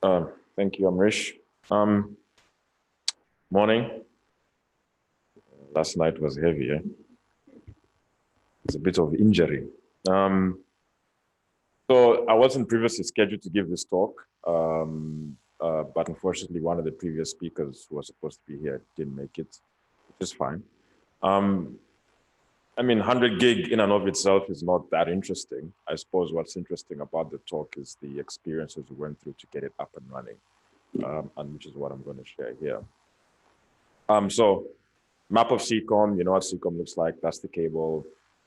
Thank you, Amrish. Morning. Last night was heavy. It's a bit of injury. So I wasn't previously scheduled to give this talk, but unfortunately, one of the previous speakers who was supposed to be here didn't make it, which is fine. I mean, 100 gig in and of itself is not that interesting. I suppose what's interesting about the talk is the experiences we went through to get it up and running, and which is what I'm going to share here. So map of SEACOM, you know what SEACOM looks like. That's the cable.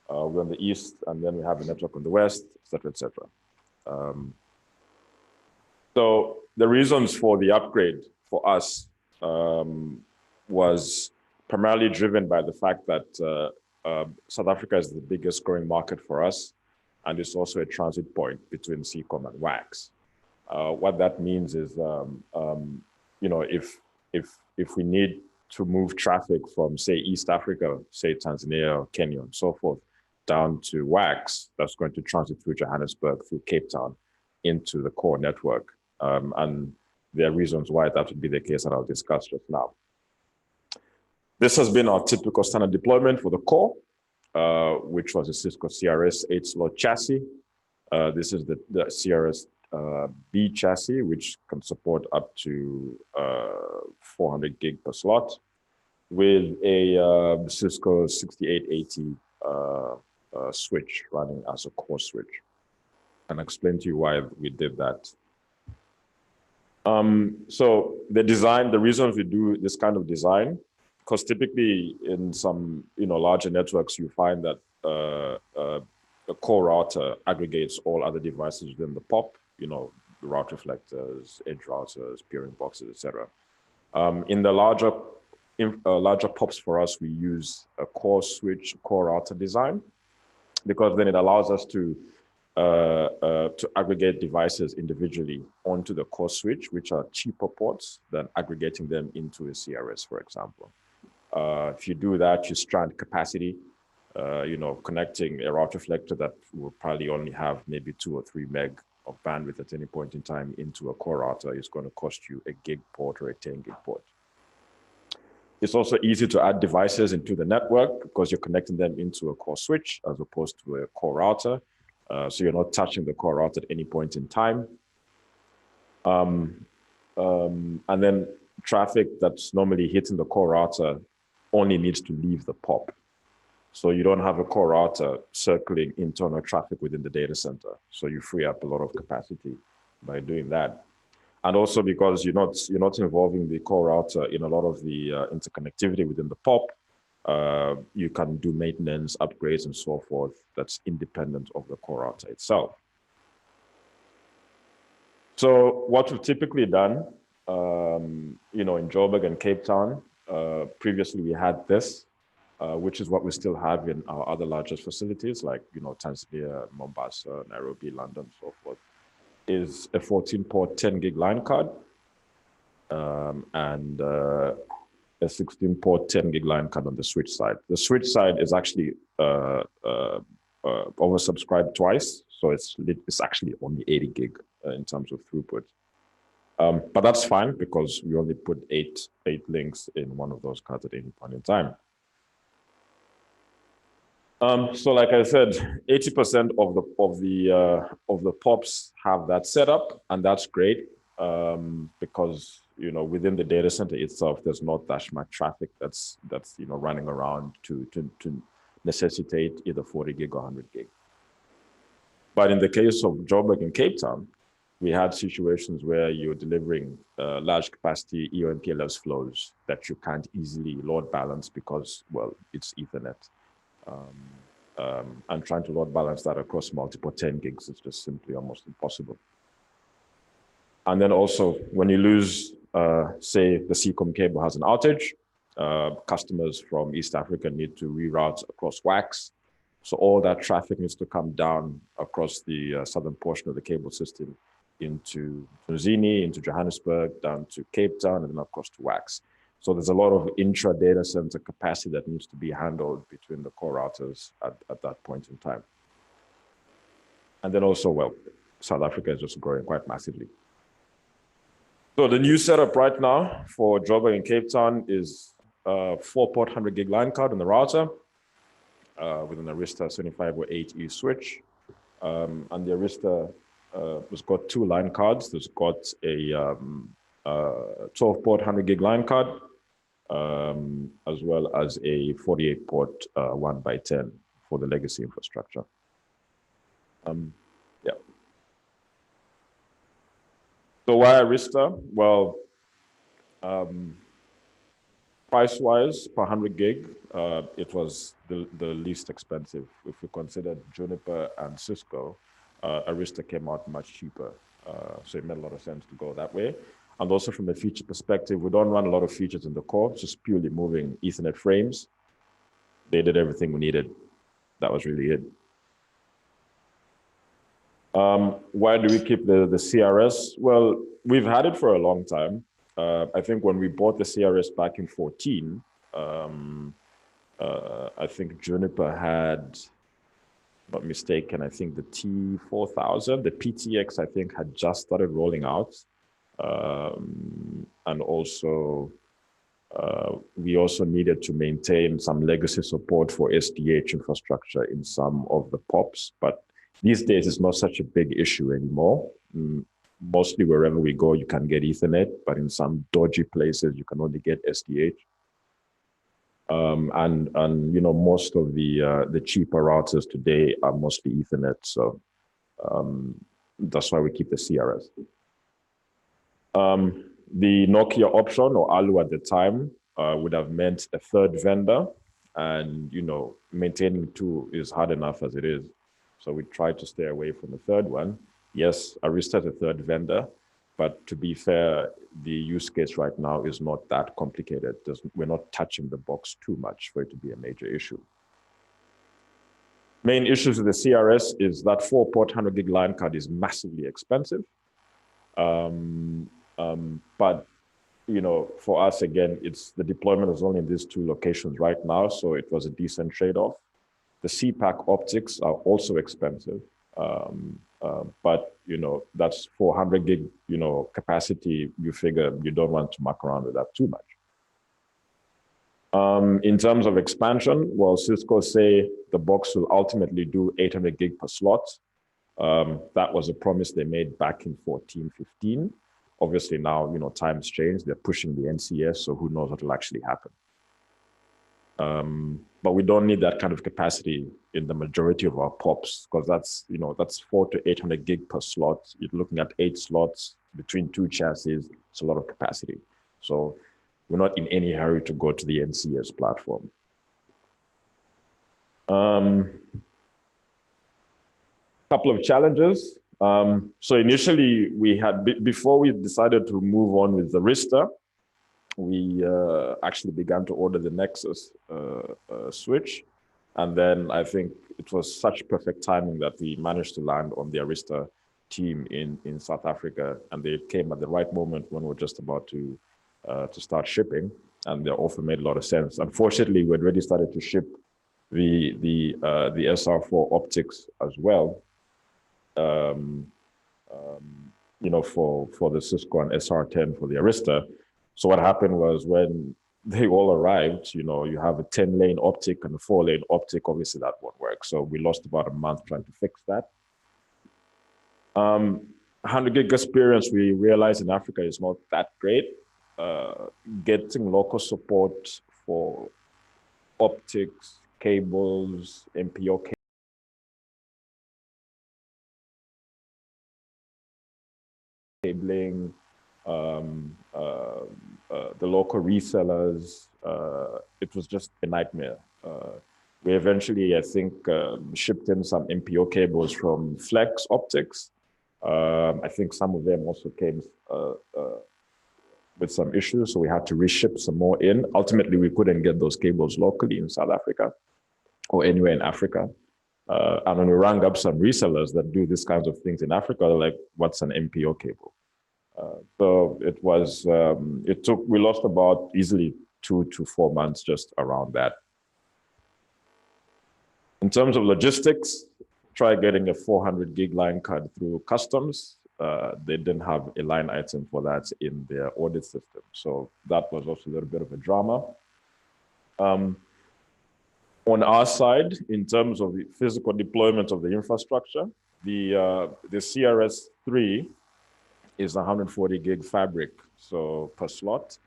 We're on the east, and then we have the network on the west, et cetera, et cetera. So the reasons for the upgrade for us was primarily driven by the fact that South Africa is the biggest growing market for us, and it's also a transit point between SEACOM and WACS. What that means is, you know, if we need to move traffic from, say, East Africa, say Tanzania or Kenya and so forth, down to WACS, that's going to transit through Johannesburg, through Cape Town, into the core network. And there are reasons why that would be the case that I'll discuss just now. This has been our typical standard deployment for the core, which was a Cisco CRS 8-slot chassis. This is the CRS B chassis, which can support up to 400 gig per slot, with a Cisco 6880 switch running as a core switch. And I'll explain to you why we did that. So the design, the reasons we do this kind of design, because typically in some larger networks, you find that the core router aggregates all other devices within the POP, route reflectors, edge routers, peering boxes, etc. In the larger POPs for us, we use a core switch, core router design, because then it allows us to aggregate devices individually onto the core switch, which are cheaper ports than aggregating them into a CRS, for example. If you do that, you strand capacity. Connecting a route reflector that will probably only have maybe 2 or 3 meg of bandwidth at any point in time into a core router is going to cost you a gig port or a 10 gig port. It's also easy to add devices into the network because you're connecting them into a core switch as opposed to a core router. So you're not touching the core router at any point in time. And then traffic that's normally hitting the core router only needs to leave the POP. So you don't have a core router circling internal traffic within the data center. So you free up a lot of capacity by doing that. And also because you're not involving the core router in a lot of the interconnectivity within the POP, you can do maintenance, upgrades, and so forth that's independent of the core router itself. So what we've typically done, in Joburg and Cape Town, previously we had this, which is what we still have in our other largest facilities like, Tanzania, Mombasa, Nairobi, London, so forth, is a 14-port 10 gig line card and a 16-port 10 gig line card on the switch side. The switch side is actually oversubscribed twice, so it's actually only 80 gig in terms of throughput. But that's fine because we only put eight links in one of those cards at any point in time. So like I said, 80% of the POPs have that setup, and that's great because within the data center itself, there's not that much traffic that's running around to necessitate either 40 gig or 100 gig. But in the case of Joburg and Cape Town, we had situations where you're delivering large capacity EOMPLS flows that you can't easily load balance because, well, it's Ethernet. And trying to load balance that across multiple 10 gigs is just simply almost impossible. And then also, when you lose, say, the SEACOM cable has an outage, customers from East Africa need to reroute across WACS. So all that traffic needs to come down across the southern portion of the cable system into Zini, into Johannesburg, down to Cape Town, and then across to WACS. So there's a lot of intra-data center capacity that needs to be handled between the core routers at that point in time. And then also, well, South Africa is just growing quite massively. So the new setup right now for Joburg and Cape Town is 4-port 100 gig line card on the router with an Arista 7508E switch. And the Arista has got 2 line cards. There's got a 12-port 100 gig line card, as well as a 48-port 1x10 for the legacy infrastructure. Yeah. So why Arista? Well, price-wise, per 100 gig, it was the least expensive. If we considered Juniper and Cisco, Arista came out much cheaper. So it made a lot of sense to go that way. And also from a feature perspective, we don't run a lot of features in the core, just purely moving Ethernet frames. They did everything we needed. That was really it. Why do we keep the CRS? Well, we've had it for a long time. I think when we bought the CRS back in 14, I think Juniper had, not mistaken, I think the T4000, the PTX, I think had just started rolling out. And also, we also needed to maintain some legacy support for SDH infrastructure in some of the POPs, but these days it's not such a big issue anymore. Mostly wherever we go, you can get Ethernet, but in some dodgy places, you can only get SDH. And you know, most of the cheaper routers today are mostly Ethernet, so that's why we keep the CRS. The Nokia option, or ALU at the time, would have meant a third vendor, and you know, maintaining 2 is hard enough as it is. So we tried to stay away from the third one. Yes, Arista is a third vendor, but to be fair, the use case right now is not that complicated. We're not touching the box too much for it to be a major issue. Main issues with the CRS is that 4-port 100 gig line card is massively expensive. But you know, for us, again, it's the deployment is only in these 2 locations right now, so it was a decent trade-off. The CPAC optics are also expensive, but you know, that's 400 gig, you know, capacity. You figure you don't want to muck around with that too much. In terms of expansion, well, Cisco say the box will ultimately do 800 gig per slot. That was a promise they made back in 14, 15. Obviously now, you know, times changed. They're pushing the NCS, so who knows what will actually happen. But we don't need that kind of capacity in the majority of our POPs, because that's, you know, that's 400 to 800 gig per slot. You're looking at 8 slots between 2 chassis. It's a lot of capacity. So we're not in any hurry to go to the NCS platform. Couple of challenges. So initially we had, before we decided to move on with the Arista, we actually began to order the Nexus switch. And then I think it was such perfect timing that we managed to land on the Arista team in South Africa. And they came at the right moment when we were just about to start shipping. And the offer made a lot of sense. Unfortunately, we had already started to ship the SR4 optics as well. You know, for the Cisco and SR10 for the Arista. So what happened was when they all arrived, you know, you have a 10-lane optic and a 4-lane optic. Obviously, that won't work. So we lost about a month trying to fix that. 100 gig experience, we realized in Africa is not that great. Getting local support for optics, cables, MPO cables, cabling, the local resellers, it was just a nightmare. We eventually, I think, shipped in some MPO cables from Flex Optics. I think some of them also came with some issues, so we had to reship some more in. Ultimately, we couldn't get those cables locally in South Africa or anywhere in Africa. And when we rang up some resellers that do these kinds of things in Africa, they're like, what's an MPO cable? So it was, we lost about easily 2 to 4 months just around that. In terms of logistics, try getting a 400 gig line card through customs. they didn't have a line item for that in their audit system. So that was also a little bit of a drama. On our side, in terms of the physical deployment of the infrastructure, the CRS3 is 140 gig fabric, so per slot.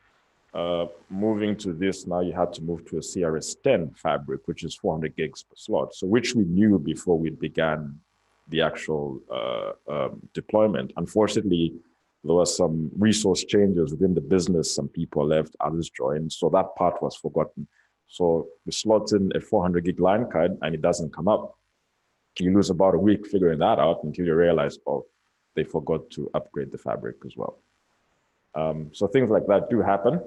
Moving to this, now you had to move to a CRS10 fabric, which is 400 gigs per slot. So which we knew before we began the actual deployment. Unfortunately, there were some resource changes within the business. Some people left, others joined. So that part was forgotten. So we slot in a 400 gig line card and it doesn't come up. You lose about a week figuring that out until you realize, oh, they forgot to upgrade the fabric as well. So things like that do happen.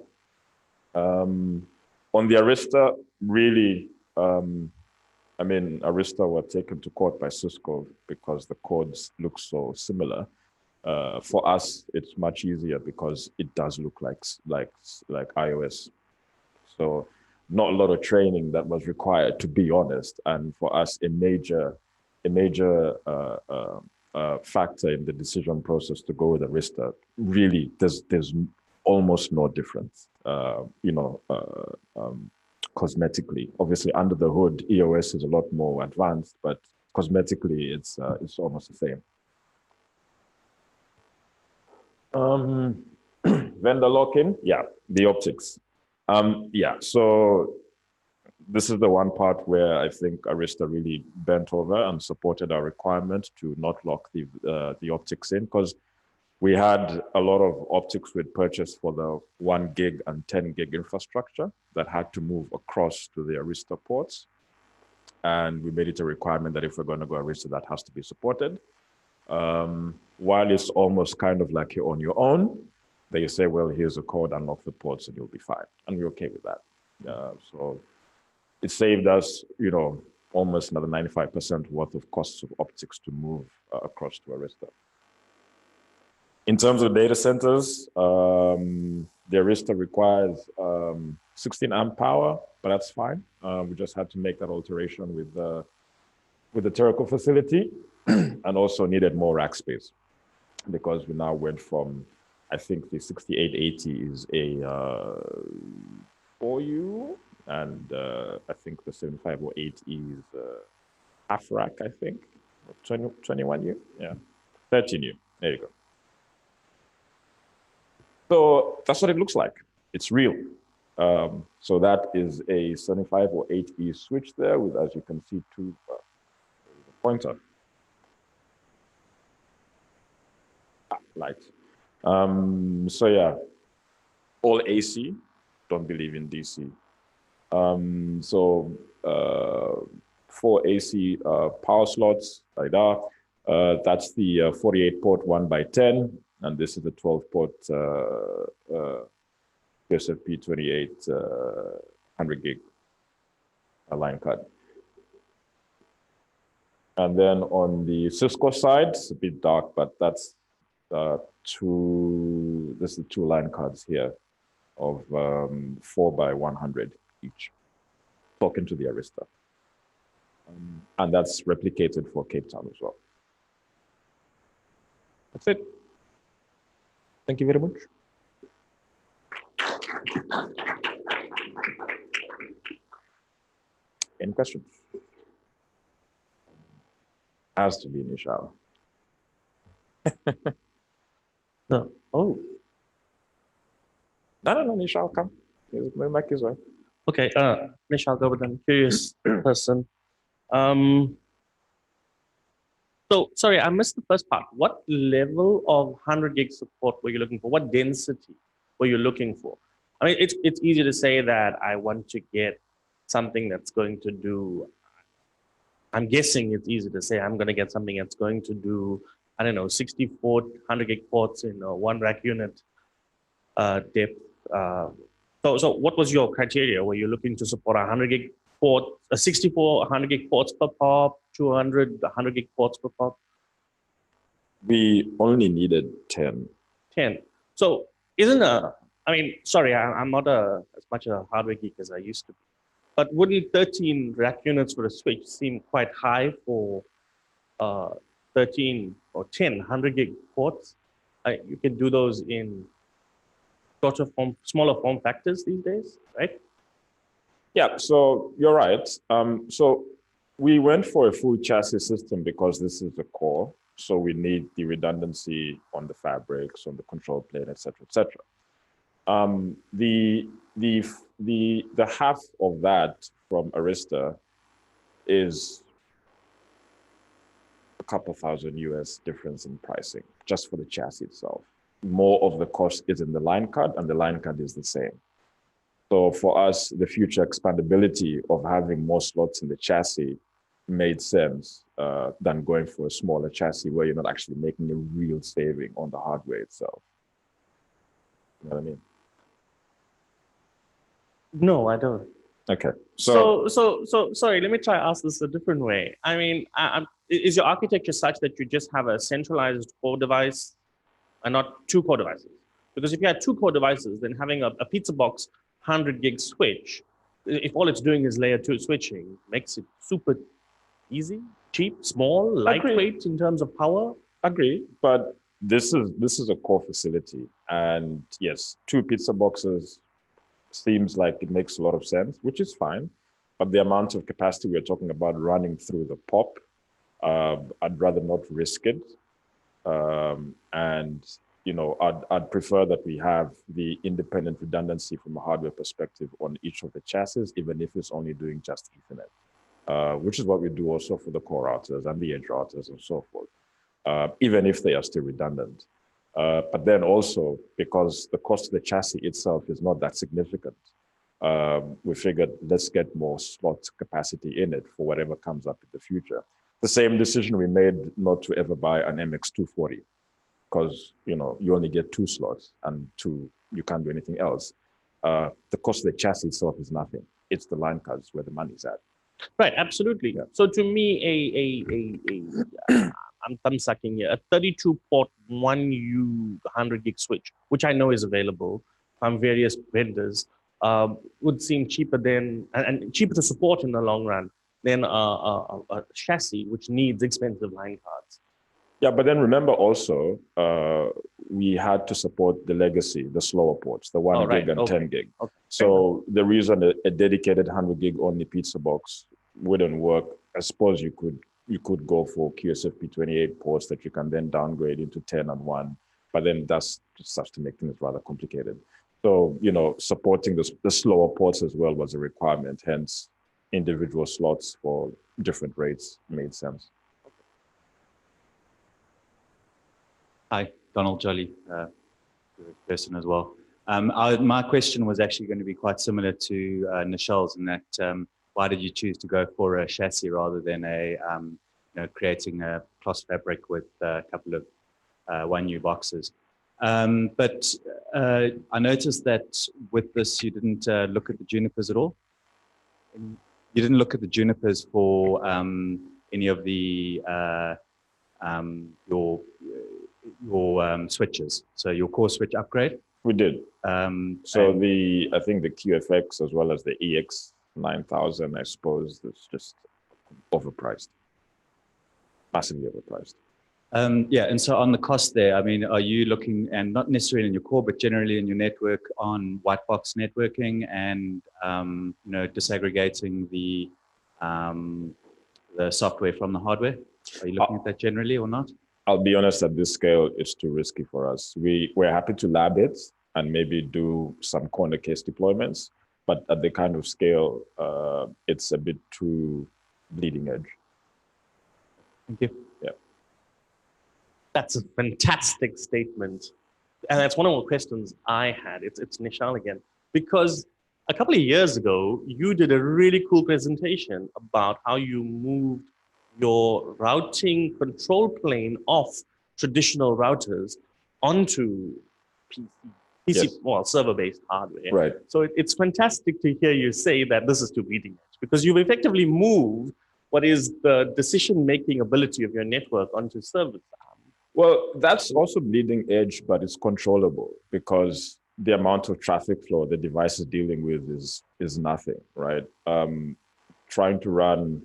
On the Arista, really, I mean, Arista were taken to court by Cisco because the codes look so similar. For us, it's much easier because it does look like iOS. So not a lot of training that was required, to be honest. And for us, a major factor in the decision process to go with Arista, really, there's almost no difference, cosmetically. Obviously, under the hood, EOS is a lot more advanced, but cosmetically, it's almost the same. Vendor lock-in, yeah, the optics. So this is the one part where I think Arista really bent over and supported our requirement to not lock the optics in, because we had a lot of optics we'd purchased for the 1 gig and 10 gig infrastructure that had to move across to the Arista ports. And we made it a requirement that if we're going to go Arista, that has to be supported. While it's almost kind of like you're on your own, they say, well, here's a code, unlock the ports and you'll be fine. And we're okay with that. So it saved us, almost another 95% worth of costs of optics to move across to Arista. In terms of data centers, the Arista requires 16 amp power, but that's fine. We just had to make that alteration with the Terraco facility and also needed more rack space because we now went from, I think the 6880 is a 4U, and I think the 7508 is half rack, I think, 21U, yeah, 13U, there you go. So that's what it looks like. It's real. So that is a 7508E switch there with, as you can see, two pointer. Light. So yeah, all AC, don't believe in DC. So 4 AC power slots like that. That's the 48 port 1x10, and this is the 12 port PSFP28 100 gig line card. And then on the Cisco side, it's a bit dark, but that's this is 2 line cards here of 4x100 each, talking to the Arista. And that's replicated for Cape Town as well. That's it. Thank you very much. Any questions? Has to be Nishal. No. Oh. No, Nishal, come. My mic is on. Okay, Nishal Govardhan, curious person. So, sorry, I missed the first part. What level of 100 gig support were you looking for? What density were you looking for? I mean, it's easy to say that I want to get something that's going to do, I'm guessing it's easy to say I'm going to get something that's going to do, I don't know, 64 100 gig ports in a 1 rack unit depth. So what was your criteria? Were you looking to support 100 gig port, 64 100 gig ports per pop, 200 100 gig ports per pop? We only needed 10. 10. So isn't I mean, sorry, I'm not as much a hardware geek as I used to be, but wouldn't 13 rack units for a switch seem quite high for 13 or 10 100 gig ports. You can do those in smaller form factors these days, right? Yeah, so you're right. So we went for a full chassis system because this is the core. So we need the redundancy on the fabrics, on the control plane, et cetera, et cetera. The half of that from Arista is a couple thousand US difference in pricing just for the chassis itself. More of the cost is in the line card, and the line card is the same. So for us, the future expandability of having more slots in the chassis made sense than going for a smaller chassis where you're not actually making a real saving on the hardware itself. You know what I mean? No, I don't. Okay. So sorry, let me try to ask this a different way. I mean, is your architecture such that you just have a centralized core device and not two core devices? Because if you had two core devices, then having a pizza box 100 gig switch, if all it's doing is layer 2 switching, makes it super easy, cheap, small, lightweight in terms of power. Agree, but this is a core facility, and yes, two pizza boxes seems like it makes a lot of sense, which is fine. But the amount of capacity we're talking about running through the POP, I'd rather not risk it. And you know, I'd prefer that we have the independent redundancy from a hardware perspective on each of the chassis, even if it's only doing just Ethernet, which is what we do also for the core routers and the edge routers and so forth, even if they are still redundant. But then also, because the cost of the chassis itself is not that significant, we figured let's get more slot capacity in it for whatever comes up in the future. The same decision we made not to ever buy an MX240, because you know you only get 2 slots and you can't do anything else. The cost of the chassis itself is nothing. It's the line cards where the money's at. Right, absolutely. Yeah. So to me, I'm thumb sucking here, a 32 port 1U 100 gig switch, which I know is available from various vendors, would seem cheaper than, and cheaper to support in the long run than a chassis, which needs expensive line cards. Yeah, but then remember also, we had to support the legacy, the slower ports, the 1 gig and 10 gig. Okay. So the reason a dedicated 100 gig only pizza box wouldn't work, I suppose you could go for QSFP28 ports that you can then downgrade into 10 and 1, but then that's starts to make things rather complicated. So, you know, supporting the slower ports as well was a requirement, hence individual slots for different rates made sense. Hi, Donald Jolly, person as well. My question was actually going to be quite similar to Nishal's in that why did you choose to go for a chassis rather than creating a cross fabric with a couple of 1U boxes? But I noticed that with this, you didn't look at the junipers at all. You didn't look at the junipers for any of the your switches. So your core switch upgrade. We did. I think the QFX as well as the EX9000, I suppose, is just overpriced, massively overpriced. Yeah, and so on the cost there, I mean, are you looking, and not necessarily in your core, but generally in your network, on white box networking and disaggregating the software from the hardware? Are you looking at that generally or not? I'll be honest, at this scale, it's too risky for us. We're happy to lab it and maybe do some corner case deployments, but at the kind of scale, it's a bit too bleeding edge. Thank you. Yeah. That's a fantastic statement. And that's one of the questions I had. It's Nishal again. Because a couple of years ago, you did a really cool presentation about how you moved your routing control plane off traditional routers onto PC, yes. Well, server-based hardware. Right. So it's fantastic to hear you say that this is too bleeding edge, because you've effectively moved what is the decision-making ability of your network onto servers. Well, that's also bleeding edge, but it's controllable because the amount of traffic flow the device is dealing with is nothing, right? trying to run,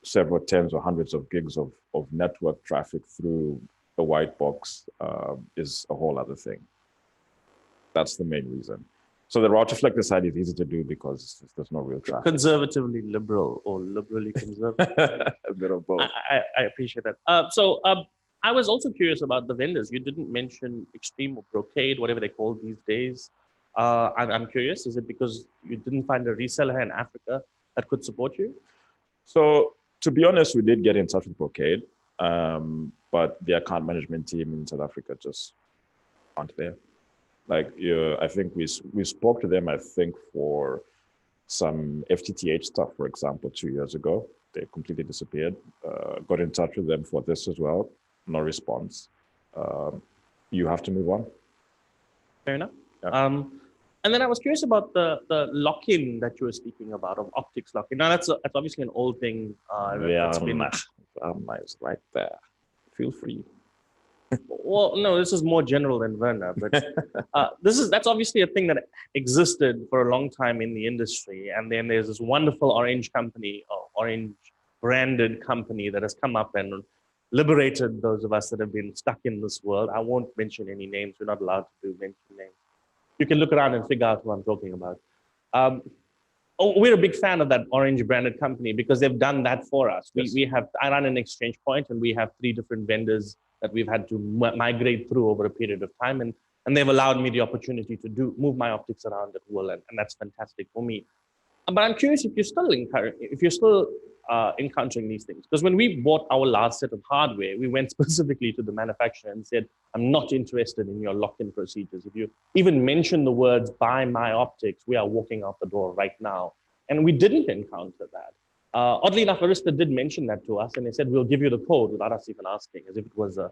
several tens or hundreds of gigs of network traffic through the white box is a whole other thing. That's the main reason. So the router flex side is easy to do because there's no real traffic. Conservatively liberal or liberally conservative. A bit of both. I appreciate that. I was also curious about the vendors. You didn't mention Extreme or Brocade, whatever they call these days. I'm curious, is it because you didn't find a reseller in Africa that could support you? So to be honest, we did get in touch with Brocade, but the account management team in South Africa just aren't there. Like, I think we spoke to them, I think, for some FTTH stuff, for example, 2 years ago. They completely disappeared. Got in touch with them for this as well. No response. You have to move on. Fair enough. Yeah. And then I was curious about the lock-in that you were speaking about, of optics lock-in. Now, that's obviously an old thing. Nice, right there. Feel free. Well, no, this is more general than Werner, but that's obviously a thing that existed for a long time in the industry. And then there's this wonderful orange company, or orange branded company, that has come up and liberated those of us that have been stuck in this world. I won't mention any names. We're not allowed to mention names. You can look around and figure out who I'm talking about. We're a big fan of that orange branded company because they've done that for us. Yes. I run an exchange point, and we have 3 different vendors that we've had to migrate through over a period of time. And they've allowed me the opportunity to move my optics around at will. And that's fantastic for me. But I'm curious if you're still encountering these things. Because when we bought our last set of hardware, we went specifically to the manufacturer and said, I'm not interested in your lock-in procedures. If you even mention the words, buy my optics, we are walking out the door right now. And we didn't encounter that. Oddly enough, Arista did mention that to us, and they said, we'll give you the code without us even asking, as if it was a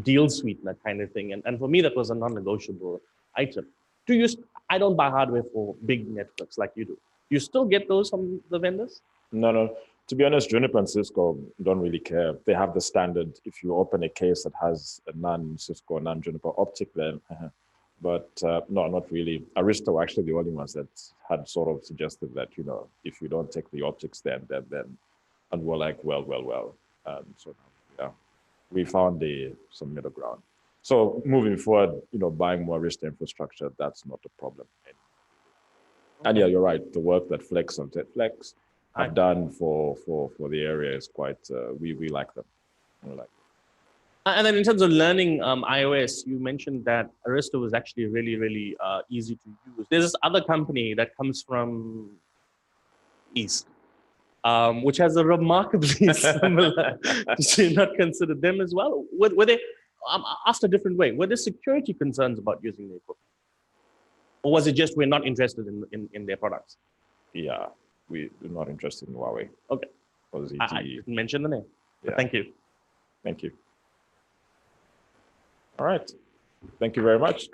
deal sweetener kind of thing. And for me, that was a non-negotiable item. I don't buy hardware for big networks like you do. You still get those from the vendors? No. To be honest, Juniper and Cisco don't really care. They have the standard. If you open a case that has a non-Cisco, non-Juniper optic, then but no, not really. Arista were actually the only ones that had sort of suggested that, if you don't take the optics, then, and we're like, well. So yeah, we found some middle ground. So moving forward, buying more Arista infrastructure, that's not a problem anymore. Okay. And yeah, you're right. The work that Flex and Flex have done for the area is quite, we like them. We like them. And then in terms of learning iOS, you mentioned that Arista was actually really, really easy to use. There's this other company that comes from East, which has a remarkably similar, did you not consider them as well? Were they, asked a different way, were there security concerns about using their equipment? Or was it just we're not interested in their products? Yeah, we're not interested in Huawei. Okay. Or ZTE. I didn't mention the name. Yeah. Thank you. Thank you. All right. Thank you very much.